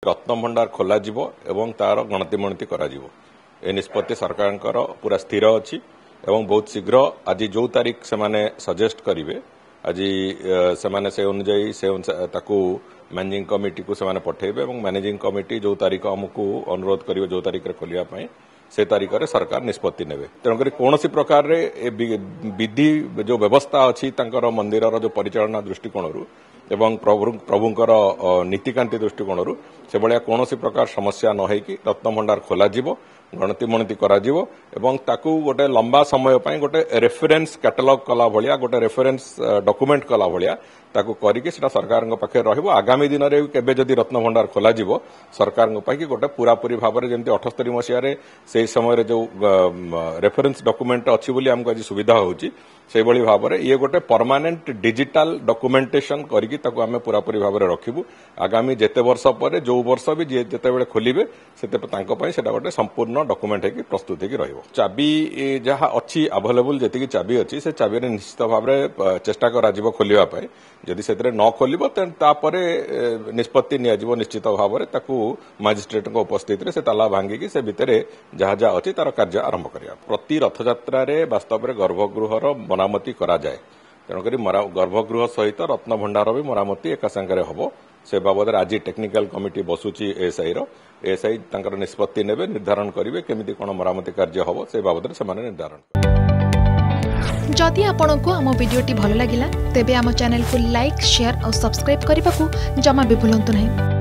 रत्नभंडार खोल तार गणति मणति ए निष्पत्ति सरकार पूरा स्थिर अच्छी बहुत शीघ्र आज जो तारीख से सजेस्ट करेंगे आज से अनुजाई से मैनेजिंग कमिटी को से पठेबे मैनेजिंग कमिटी जो तारीख आमको अनुरोध करिवे जो तारीख खोलिया से तारीख में सरकार निष्पत्ति नेबे तेणुक कौन प्रकार विधि जो व्यवस्था अच्छी मंदिर जो परिचालना दृष्टिकोण एवं प्रभुंकर नीतिकांति दृष्टिकोण से भाया कौन प्रकार समस्या न होकि रत्नभंडार खोल गणति मणति गोटे लंबा समय गोटे रेफरेन्स कैटलॉग कला भाया गोटे रेफरेन्स डॉक्यूमेंट कला भाया करके सरकार पाखे रहिबो आगामी दिन में केबे जदि रत्नभंडार खोल सरकार गोटे पूरापूरी भाव में जमी 78 मसीह से समय जो रेफरेन्स डॉक्यूमेंट अच्छी बोली आमको आज सुविधा होची से भाव में ये गोटे परमानेंट डिजिटल डॉक्यूमेंटेशन करके आम पूरापूरी भाव में रखिबू आगामी जेते वर्ष पर जो वर्ष भी जिते खोलिबे से गोटे संपूर्ण डॉक्यूमेंट है प्रस्तुत है रहिबो चाबी जहाँ अच्छी अवेलेबल जी चाबी अच्छी से चाबी निश्चित भाव में चेष्टा करा खोलिबा पाए जदि से न खोल निष्पत्ति निश्चित भाव में मजिस्ट्रेट उपस्थित से ताला भांगिकी से भितर जहाँ जहाँ अच्छी तार कार्य आरंभ करा प्रति रथयात्रा वास्तव में गर्भगृहर मरामती करा जाए तेणुक गर्भगृह सहित रत्नभंडार भी मरामती एका संगे हम से बाबद आज टेक्निकल कमिटी बसुची एएसआई निष्पत्ति नेबे निर्धारण करेंगे केमिति कोन मरामती कार्य हम से बाबद से निर्धारण जदि आपंक आम भिडी भल लगा तेब आम चैनल को लाइक शेयर और सब्सक्राइब करने को जमा भी भूलु नहीं।